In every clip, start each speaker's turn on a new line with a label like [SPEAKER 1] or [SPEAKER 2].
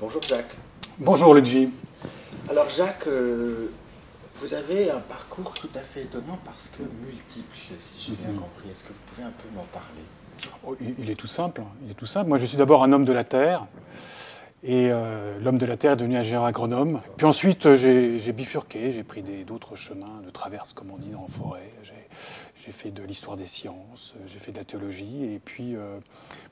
[SPEAKER 1] Bonjour Jacques.
[SPEAKER 2] Bonjour Luigi.
[SPEAKER 1] Alors Jacques, vous avez un parcours tout à fait étonnant parce que multiple, si j'ai bien compris. Est-ce que vous pouvez un peu m'en parler?
[SPEAKER 2] Oh, il est tout simple. Il est tout simple. Moi, je suis d'abord un homme de la Terre. Et l'homme de la Terre est devenu ingénieur agronome. Puis ensuite, j'ai bifurqué. J'ai pris d'autres chemins de traverse, comme on dit, dans la forêt. J'ai fait de l'histoire des sciences. J'ai fait de la théologie. Et puis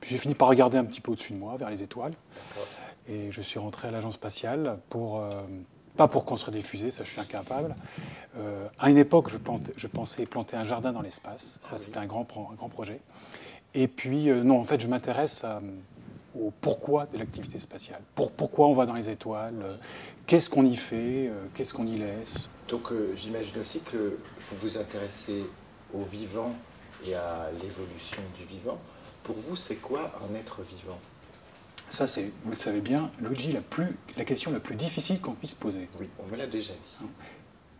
[SPEAKER 2] j'ai fini par regarder un petit peu au-dessus de moi, vers les étoiles. Et je suis rentré à l'agence spatiale pas pour construire des fusées, ça je suis incapable. À une époque, je pensais planter un jardin dans l'espace. Ça, c'était un grand projet. Et puis, non, en fait, je m'intéresse au pourquoi de l'activité spatiale. Pourquoi on va dans les étoiles, qu'est-ce qu'on y fait, qu'est-ce qu'on y laisse.
[SPEAKER 1] Donc j'imagine aussi que vous vous intéressez au vivant et à l'évolution du vivant. Pour vous, c'est quoi un être vivant?
[SPEAKER 2] Ça, c'est, vous le savez bien, Luigi, la question la plus difficile qu'on puisse poser.
[SPEAKER 1] Oui, on me l'a déjà dit.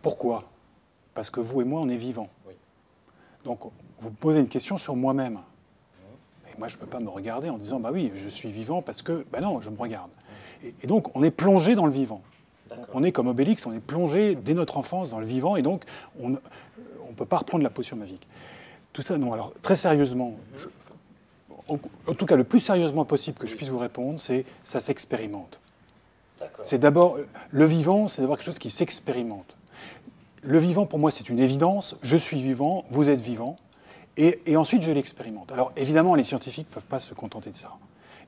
[SPEAKER 2] Pourquoi? Parce que vous et moi, on est vivants.
[SPEAKER 1] Oui.
[SPEAKER 2] Donc, vous me posez une question sur moi-même. Et moi, je ne peux pas me regarder en disant, bah oui, je suis vivant parce que, bah non, je me regarde. Et donc, on est plongé dans le vivant. On est comme Obélix, on est plongé dès notre enfance dans le vivant, et donc, on ne peut pas reprendre la potion magique. Tout ça, non. Alors, très sérieusement, en tout cas, le plus sérieusement possible que je puisse vous répondre, c'est ça s'expérimente. C'est d'abord, le vivant, c'est d'abord quelque chose qui s'expérimente. Le vivant, pour moi, c'est une évidence. Je suis vivant, vous êtes vivant. Et ensuite, je l'expérimente. Alors, évidemment, les scientifiques ne peuvent pas se contenter de ça.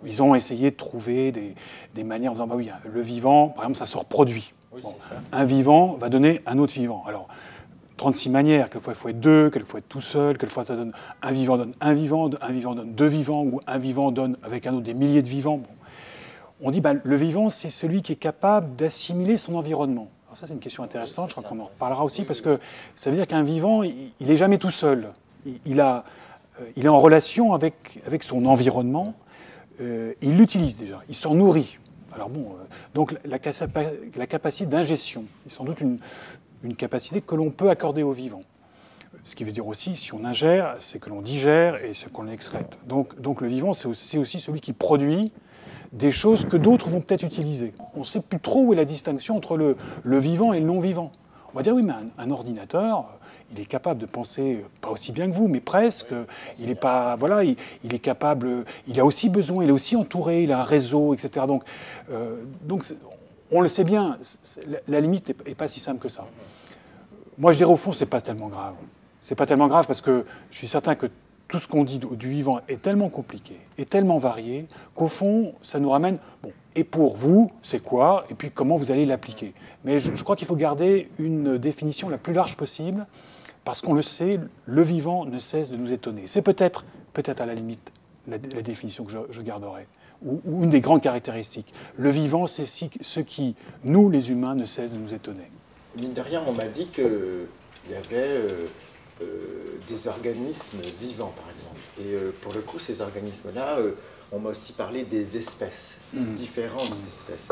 [SPEAKER 2] Ils ont essayé de trouver des manières en disant, bah oui, le vivant, par exemple, ça se reproduit.
[SPEAKER 1] Oui,
[SPEAKER 2] bon,
[SPEAKER 1] c'est ça.
[SPEAKER 2] Un vivant va donner un autre vivant. Alors, 36 manières, quelquefois il faut être deux, quelquefois être tout seul, quelquefois ça donne un vivant donne deux vivants, ou un vivant donne avec un autre des milliers de vivants. Bon. On dit, bah, le vivant, c'est celui qui est capable d'assimiler son environnement. Alors ça, c'est une question intéressante, je crois qu'on en reparlera aussi, parce que ça veut dire qu'un vivant, il n'est jamais tout seul. Il est en relation avec son environnement, il l'utilise déjà, il s'en nourrit. Alors bon, donc la capacité d'ingestion est sans doute une capacité que l'on peut accorder au vivant. Ce qui veut dire aussi, si on ingère, c'est que l'on digère et ce qu'on excrète. Donc le vivant, c'est aussi celui qui produit des choses que d'autres vont peut-être utiliser. On ne sait plus trop où est la distinction entre le vivant et le non-vivant. On va dire, oui, mais un ordinateur, il est capable de penser, pas aussi bien que vous, mais presque. Il est pas, voilà, il est capable, il a aussi besoin, il est aussi entouré, il a un réseau, etc. Donc on le sait bien, la limite n'est pas si simple que ça. Moi, je dirais au fond, c'est pas tellement grave. C'est pas tellement grave parce que je suis certain que tout ce qu'on dit du vivant est tellement compliqué, est tellement varié, qu'au fond, ça nous ramène, bon, et pour vous, c'est quoi, et puis comment vous allez l'appliquer. Mais je crois qu'il faut garder une définition la plus large possible, parce qu'on le sait, le vivant ne cesse de nous étonner. C'est peut-être à la limite la définition que je garderai, ou une des grandes caractéristiques. Le vivant, c'est ce qui, nous les humains, ne cesse de nous étonner.
[SPEAKER 1] Mine de rien, on m'a dit qu'il y avait des organismes vivants, par exemple. Et pour le coup, ces organismes-là, on m'a aussi parlé des espèces, différentes espèces.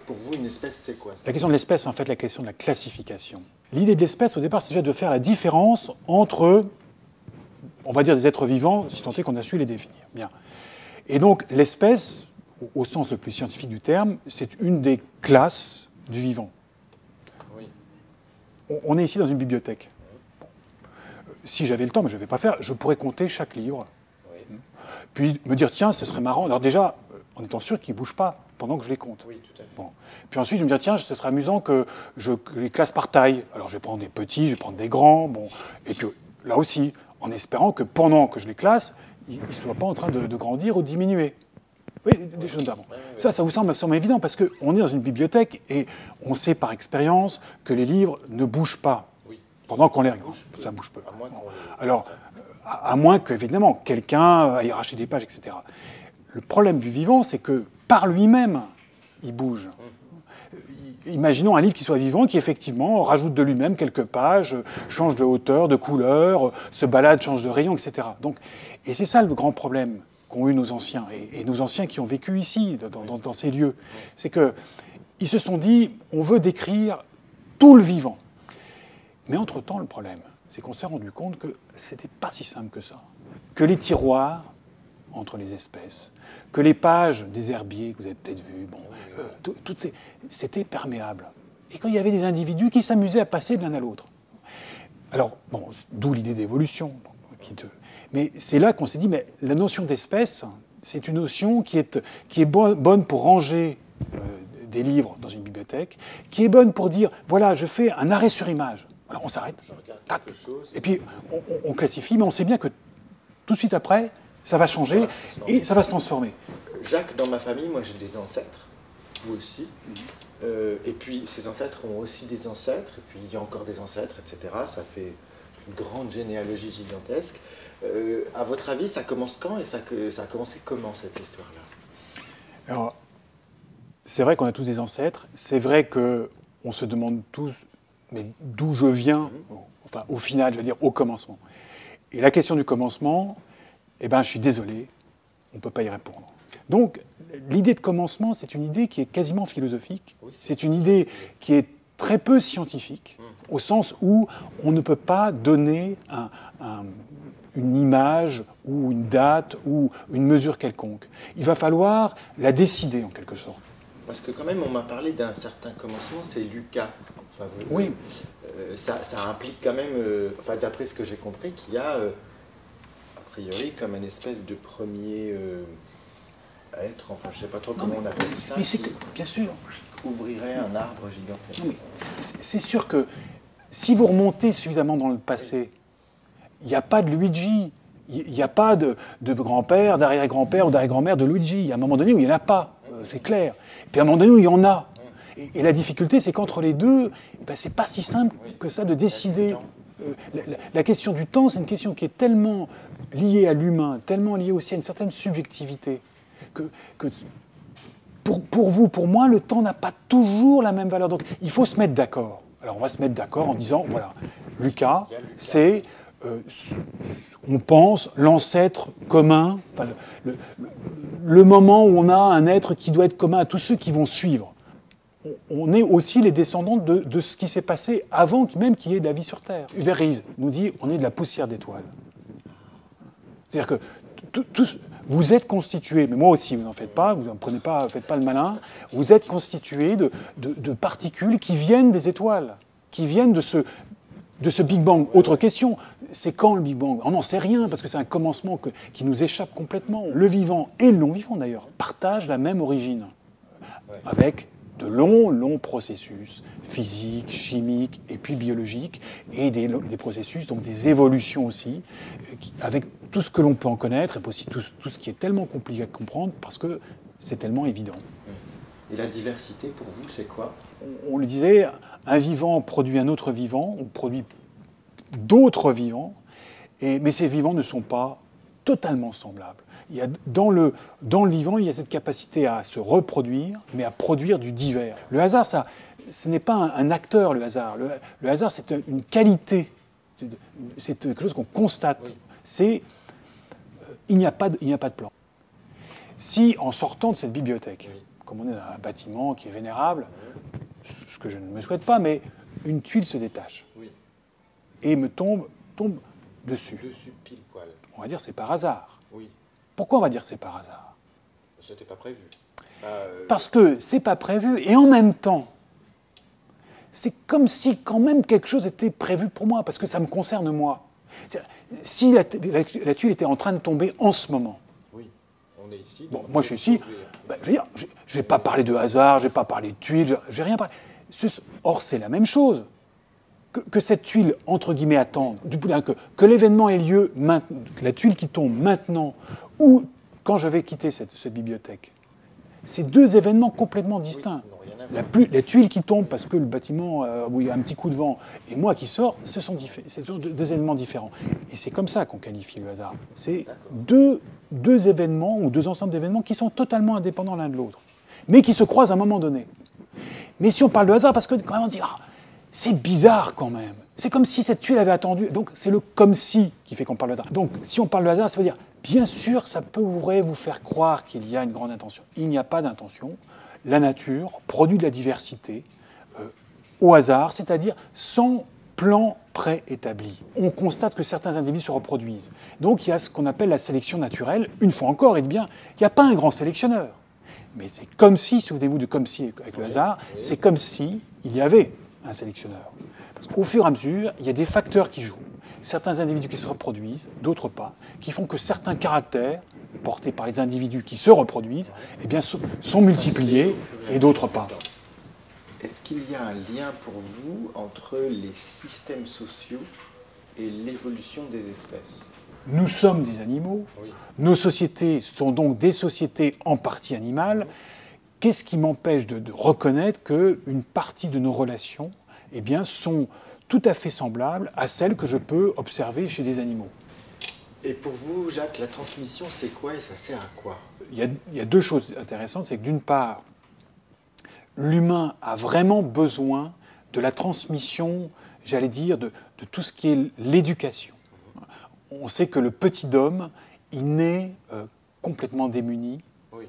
[SPEAKER 1] Pour vous, une espèce, c'est quoi ça?
[SPEAKER 2] La question de l'espèce, en fait, la question de la classification. L'idée de l'espèce, au départ, c'est déjà de faire la différence entre, on va dire, des êtres vivants, si tant est qu'on a su les définir. Bien. Et donc, l'espèce, au sens le plus scientifique du terme, c'est une des classes du vivant.
[SPEAKER 1] Oui.
[SPEAKER 2] On est ici dans une bibliothèque. Bon. Si j'avais le temps, mais je ne vais pas faire, je pourrais compter chaque livre.
[SPEAKER 1] Oui.
[SPEAKER 2] Puis me dire, tiens, ce serait marrant. Alors déjà, en étant sûr qu'ils ne bougent pas pendant que je les compte.
[SPEAKER 1] Oui, tout à fait.
[SPEAKER 2] Bon. Puis ensuite, je me dis, tiens, ce serait amusant que je les classe par taille. Alors je vais prendre des petits, je vais prendre des grands. Bon. Et puis là aussi, en espérant que pendant que je les classe, ils ne soient pas en train de grandir ou de diminuer. Oui, des choses d'avant. Ça vous semble absolument évident parce qu'on est dans une bibliothèque et on sait par expérience que les livres ne bougent pas pendant qu'on les regarde. Ça bouge peu. Alors, à moins qu'évidemment, quelqu'un aille arracher des pages, etc. Le problème du vivant, c'est que par lui-même, il bouge. Imaginons un livre qui soit vivant, qui effectivement rajoute de lui-même quelques pages, change de hauteur, de couleur, se balade, change de rayon, etc. Et c'est ça le grand problème qu'ont eu nos anciens, et nos anciens qui ont vécu ici, dans ces lieux. C'est qu'ils se sont dit, on veut décrire tout le vivant. Mais entre-temps, le problème, c'est qu'on s'est rendu compte que ce n'était pas si simple que ça. Que les tiroirs entre les espèces, que les pages des herbiers, que vous avez peut-être vu, bon, c'était perméable. Et quand il y avait des individus qui s'amusaient à passer de l'un à l'autre. Alors, bon, d'où l'idée d'évolution. Mais c'est là qu'on s'est dit, mais la notion d'espèce, c'est une notion qui est bonne pour ranger des livres dans une bibliothèque, qui est bonne pour dire, voilà, je fais un arrêt sur image. Alors on s'arrête, tac, et puis on classifie, mais on sait bien que tout de suite après, ça va changer et ça va se transformer.
[SPEAKER 1] Jacques, dans ma famille, moi j'ai des ancêtres, vous aussi, et puis ces ancêtres ont aussi des ancêtres, et puis il y a encore des ancêtres, etc. Ça fait une grande généalogie gigantesque. À votre avis, ça commence quand et ça a commencé comment cette histoire-là?
[SPEAKER 2] Alors, c'est vrai qu'on a tous des ancêtres, c'est vrai qu'on se demande tous, mais d'où je viens, enfin au final, je veux dire au commencement. Et la question du commencement, eh ben, je suis désolé, on ne peut pas y répondre. Donc, l'idée de commencement, c'est une idée qui est quasiment philosophique, c'est une idée qui est très peu scientifique, au sens où on ne peut pas donner une image ou une date ou une mesure quelconque. Il va falloir la décider en quelque sorte.
[SPEAKER 1] Parce que quand même, on m'a parlé d'un certain commencement, c'est Lucas. Enfin,
[SPEAKER 2] oui.
[SPEAKER 1] Ça implique quand même, enfin, d'après ce que j'ai compris, qu'il y a, a priori, comme une espèce de premier être, enfin, je ne sais pas trop comment on appelle ça,
[SPEAKER 2] mais bien sûr,
[SPEAKER 1] ouvrirait un arbre gigantesque.
[SPEAKER 2] C'est sûr que si vous remontez suffisamment dans le passé, il n'y a pas de Luigi, il n'y a pas de grand-père, d'arrière-grand-père ou d'arrière-grand-mère de Luigi. Il y a un moment donné où il n'y en a pas, c'est clair. Et puis à un moment donné où il y en a. Et la difficulté, c'est qu'entre les deux, ben, c'est pas si simple que ça de décider. La question du temps, c'est une question qui est tellement liée à l'humain, tellement liée aussi à une certaine subjectivité, que pour vous, pour moi, le temps n'a pas toujours la même valeur. Donc il faut se mettre d'accord. Alors on va se mettre d'accord en disant, voilà, Lucas, c'est, on pense, l'ancêtre commun, enfin, le moment où on a un être qui doit être commun à tous ceux qui vont suivre. On est aussi les descendants de ce qui s'est passé avant même qu'il y ait de la vie sur Terre. Hubert Reeves nous dit on est de la poussière d'étoiles. C'est-à-dire que vous êtes constitués, mais moi aussi, vous n'en faites pas, vous n'en prenez pas, faites pas le malin, vous êtes constitués de particules qui viennent des étoiles, qui viennent de ce Big Bang. Autre question, c'est quand le Big Bang? On n'en sait rien, parce que c'est un commencement qui nous échappe complètement. Le vivant et le non-vivant, d'ailleurs, partagent la même origine, avec de longs processus physiques, chimiques et puis biologiques, et des processus, donc des évolutions aussi, avec tout ce que l'on peut en connaître, et aussi tout ce qui est tellement compliqué à comprendre, parce que c'est tellement évident.
[SPEAKER 1] Et la diversité, pour vous, c'est quoi?
[SPEAKER 2] On le disait, un vivant produit un autre vivant, on produit d'autres vivants, mais ces vivants ne sont pas totalement semblables. Dans le vivant, il y a cette capacité à se reproduire, mais à produire du divers. Le hasard, ce n'est pas un acteur, le hasard. Le hasard, c'est une qualité. C'est quelque chose qu'on constate.
[SPEAKER 1] Oui.
[SPEAKER 2] Il n'y a pas de plan. Si, en sortant de cette bibliothèque, comme on est dans un bâtiment qui est vénérable, ce que je ne me souhaite pas, mais une tuile se détache et me tombe dessus.
[SPEAKER 1] Dessus, pile poil.
[SPEAKER 2] On va dire c'est par hasard.
[SPEAKER 1] Oui.
[SPEAKER 2] Pourquoi on va dire c'est par hasard?
[SPEAKER 1] C'était pas prévu.
[SPEAKER 2] Parce que c'est pas prévu, et en même temps, c'est comme si quand même quelque chose était prévu pour moi, parce que ça me concerne moi. Si la tuile était en train de tomber en ce moment.
[SPEAKER 1] Oui, on est ici.
[SPEAKER 2] Bon, moi je suis ici, je ne vais pas parler de hasard, je ne vais pas parler de tuile, je n'ai rien parlé. Or, c'est la même chose. Que cette tuile, entre guillemets, attende, que l'événement ait lieu maintenant, que la tuile qui tombe maintenant, ou quand je vais quitter cette bibliothèque. C'est deux événements complètement distincts. La tuile qui tombe parce que le bâtiment, où il y a un petit coup de vent, et moi qui sors, ce sont deux événements différents. Et c'est comme ça qu'on qualifie le hasard. C'est deux événements ou deux ensembles d'événements qui sont totalement indépendants l'un de l'autre, mais qui se croisent à un moment donné. Mais si on parle de hasard, parce que quand même on dit c'est bizarre quand même. C'est comme si cette tuile avait attendu. Donc c'est le comme si qui fait qu'on parle de hasard. Donc si on parle de hasard, ça veut dire, bien sûr, ça pourrait vous faire croire qu'il y a une grande intention. Il n'y a pas d'intention. La nature produit de la diversité au hasard, c'est-à-dire sans plan préétabli. On constate que certains individus se reproduisent. Donc il y a ce qu'on appelle la sélection naturelle. Une fois encore, et bien, il n'y a pas un grand sélectionneur. Mais c'est comme si, souvenez-vous de comme si avec le hasard, c'est comme si il y avait un sélectionneur. Parce qu'au fur et à mesure, il y a des facteurs qui jouent. Certains individus qui se reproduisent, d'autres pas, qui font que certains caractères portés par les individus qui se reproduisent, eh bien, sont multipliés et d'autres pas.
[SPEAKER 1] Est-ce qu'il y a un lien pour vous entre les systèmes sociaux et l'évolution des espèces?
[SPEAKER 2] Nous sommes des animaux,
[SPEAKER 1] Oui.
[SPEAKER 2] Nos sociétés sont donc des sociétés en partie animales. Qu'est-ce qui m'empêche de reconnaître qu'une partie de nos relations eh bien, sont tout à fait semblables à celles que je peux observer chez des animaux?
[SPEAKER 1] Et pour vous, Jacques, la transmission, c'est quoi et ça sert à quoi?
[SPEAKER 2] Il y a deux choses intéressantes. C'est que d'une part, l'humain a vraiment besoin de la transmission, j'allais dire, de tout ce qui est l'éducation. On sait que le petit homme, il naît complètement démuni.
[SPEAKER 1] Oui.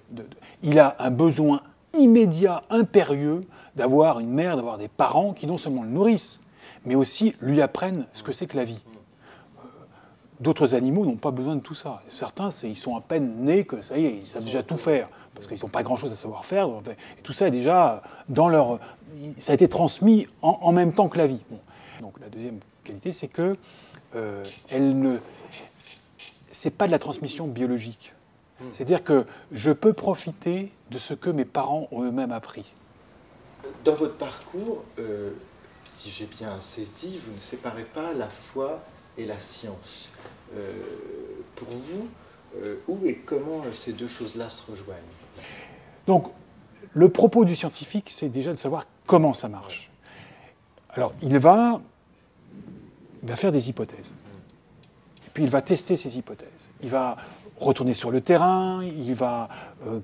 [SPEAKER 2] Il a un besoin immédiat, impérieux, d'avoir une mère, d'avoir des parents qui non seulement le nourrissent, mais aussi lui apprennent ce que c'est que la vie. D'autres animaux n'ont pas besoin de tout ça. Certains, ils sont à peine nés que ça y est, ils savent déjà tout faire, parce qu'ils n'ont pas grand-chose à savoir faire. Et tout ça est déjà dans leur... Ça a été transmis en même temps que la vie. Bon. Donc la deuxième qualité, c'est que c'est pas de la transmission biologique. C'est-à-dire que je peux profiter de ce que mes parents ont eux-mêmes appris.
[SPEAKER 1] Dans votre parcours, si j'ai bien saisi, vous ne séparez pas la foi et la science. Pour vous, où et comment ces deux choses-là se rejoignent?
[SPEAKER 2] Donc, le propos du scientifique, c'est déjà de savoir comment ça marche. Alors, il va faire des hypothèses. Et puis, il va tester ces hypothèses. Il va retourner sur le terrain, il va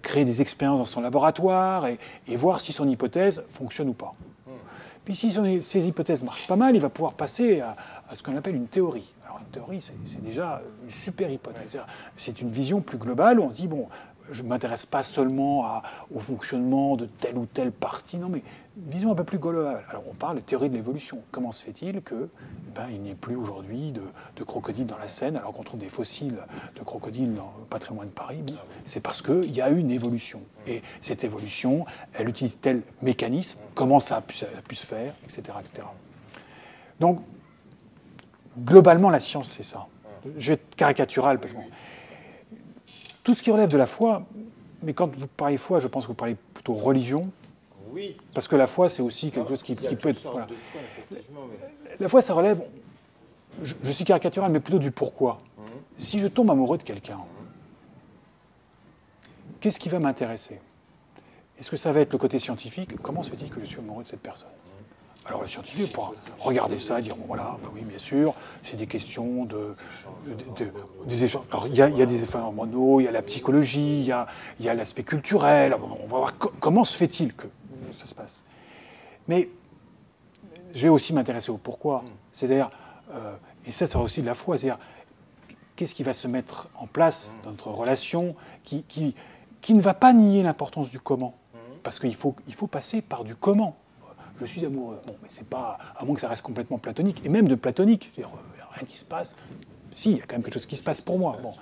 [SPEAKER 2] créer des expériences dans son laboratoire et voir si son hypothèse fonctionne ou pas. Puis si ces hypothèses marchent pas mal, il va pouvoir passer à ce qu'on appelle une théorie. Alors une théorie, c'est déjà une super hypothèse. C'est une vision plus globale où on se dit, bon, je ne m'intéresse pas seulement au fonctionnement de telle ou telle partie, non, mais une vision un peu plus globale. Alors on parle de théorie de l'évolution. Comment se fait-il qu'il n'y ait plus aujourd'hui de crocodiles dans la Seine alors qu'on trouve des fossiles de crocodiles pas très loin de Paris? Bon, c'est parce qu'il y a eu une évolution. Et cette évolution, elle utilise tel mécanisme, comment ça a pu se faire, etc., etc. Donc, globalement, la science, c'est ça. Je vais être caricatural, parce que tout ce qui relève de la foi, mais quand vous parlez foi, je pense que vous parlez plutôt religion.
[SPEAKER 1] Oui.
[SPEAKER 2] Parce que la foi, c'est aussi quelque chose qui peut être...
[SPEAKER 1] Voilà. De foi, effectivement, mais...
[SPEAKER 2] La foi, ça relève, je suis caricatural, mais plutôt du pourquoi. Si je tombe amoureux de quelqu'un, qu'est-ce qui va m'intéresser? Est-ce que ça va être le côté scientifique? Comment se fait-il que je suis amoureux de cette personne? Alors le scientifique pourra regarder ça et dire, bon voilà, bah oui, bien sûr, c'est des questions des échanges. Alors il y a des effets hormonaux, il y a la psychologie, il y a l'aspect culturel. On va voir comment se fait-il que ça se passe. Mais je vais aussi m'intéresser au pourquoi. C'est-à-dire, et ça va aussi de la foi, c'est-à-dire, qu'est-ce qui va se mettre en place dans notre relation qui ne va pas nier l'importance du comment. Parce qu'il faut passer par du comment. Je suis amoureux. Bon, mais c'est pas, à moins que ça reste complètement platonique, et même de platonique. C'est-à-dire, il n'y a rien qui se passe. Si, il y a quand même quelque chose qui se passe pour moi. Bon.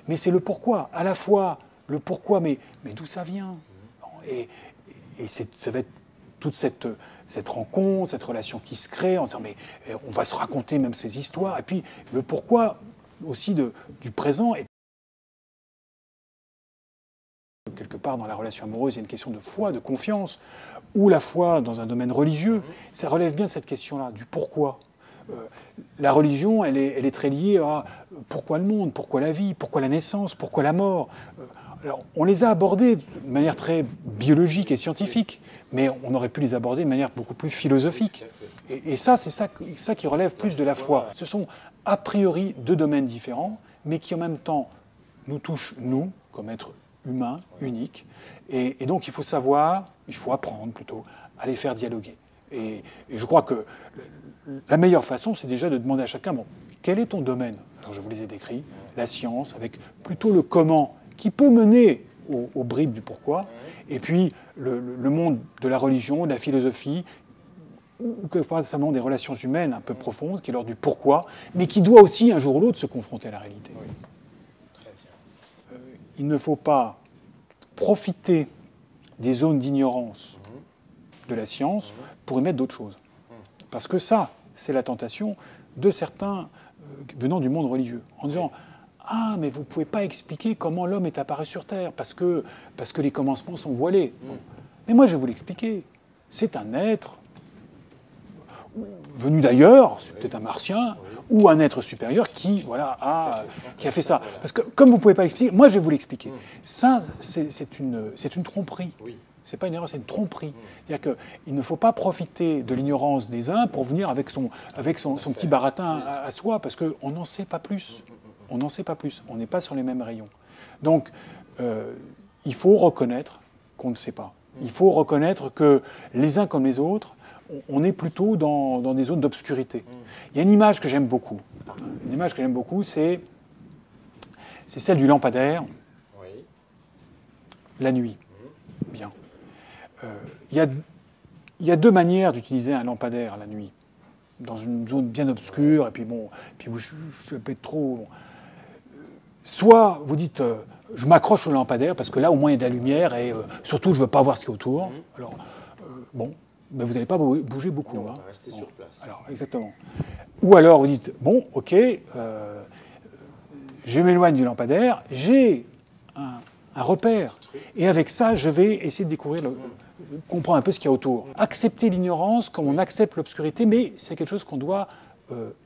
[SPEAKER 2] Mais c'est le pourquoi. À la fois, le pourquoi, mais d'où ça vient. Et ça va être toute cette rencontre, cette relation qui se crée, en disant, mais on va se raconter même ces histoires. Et puis, le pourquoi aussi du présent. Et quelque part, dans la relation amoureuse, il y a une question de foi, de confiance, ou la foi dans un domaine religieux. Ça relève bien de cette question-là, du pourquoi. La religion, elle est très liée à pourquoi le monde, pourquoi la vie, pourquoi la naissance, pourquoi la mort. Alors, on les a abordés de manière très biologique et scientifique, mais on aurait pu les aborder de manière beaucoup plus philosophique. Et ça, c'est ça qui relève plus de la foi. Ce sont a priori deux domaines différents, mais qui en même temps nous touchent, nous, comme êtres humains, uniques. Et donc, il faut apprendre plutôt à les faire dialoguer. Et je crois que la meilleure façon, c'est déjà de demander à chacun, bon, quel est ton domaine? Alors, je vous les ai décrits, la science, avec plutôt le comment, qui peut mener aux bribes du pourquoi, et puis le monde de la religion, de la philosophie, ou quelquefois simplement des relations humaines un peu profondes, qui est l'ordre du pourquoi, mais qui doit aussi, un jour ou l'autre, se confronter à la réalité.
[SPEAKER 1] Oui. Très bien.
[SPEAKER 2] Il ne faut pas profiter des zones d'ignorance de la science pour y mettre d'autres choses. Parce que ça, c'est la tentation de certains venant du monde religieux, en disant « Ah, mais vous ne pouvez pas expliquer comment l'homme est apparu sur Terre, parce que les commencements sont voilés. Bon. Mais moi, je vais vous l'expliquer. C'est un être venu d'ailleurs, c'est peut-être un martien, ou un être supérieur qui, voilà, qui a fait ça. Parce que comme vous ne pouvez pas l'expliquer, moi je vais vous l'expliquer. Ça, c'est une tromperie.
[SPEAKER 1] Oui.
[SPEAKER 2] C'est pas une erreur, c'est une tromperie. C'est-à-dire qu'il ne faut pas profiter de l'ignorance des uns pour venir avec son petit baratin à soi, parce qu'on n'en sait pas plus. On n'en sait pas plus. On n'est pas sur les mêmes rayons. Donc, il faut reconnaître qu'on ne sait pas. Il faut reconnaître que les uns comme les autres, on est plutôt dans des zones d'obscurité. Il y a une image que j'aime beaucoup. Une image que j'aime beaucoup, c'est celle du lampadaire,
[SPEAKER 1] Oui.
[SPEAKER 2] la nuit. Bien. Il y a deux manières d'utiliser un lampadaire la nuit. Dans une zone bien obscure, et puis bon, je peux être trop... Bon. Soit vous dites, je m'accroche au lampadaire, parce que là, au moins, il y a de la lumière, et surtout, je ne veux pas voir ce qu'il y a autour. Alors, bon... Mais vous n'allez pas bouger beaucoup.
[SPEAKER 1] Non, on
[SPEAKER 2] hein.
[SPEAKER 1] va rester sur place.
[SPEAKER 2] Alors, exactement. Ou alors, vous dites, bon, ok, je m'éloigne du lampadaire, j'ai un repère. Et avec ça, je vais essayer de découvrir, comprendre un peu ce qu'il y a autour. Accepter l'ignorance comme on accepte l'obscurité, mais c'est quelque chose qu'on doit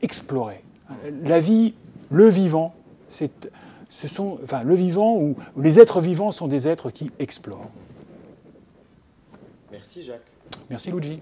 [SPEAKER 2] explorer. La vie, le vivant, le vivant ou les êtres vivants sont des êtres qui explorent.
[SPEAKER 1] Merci Jacques.
[SPEAKER 2] Merci Luigi.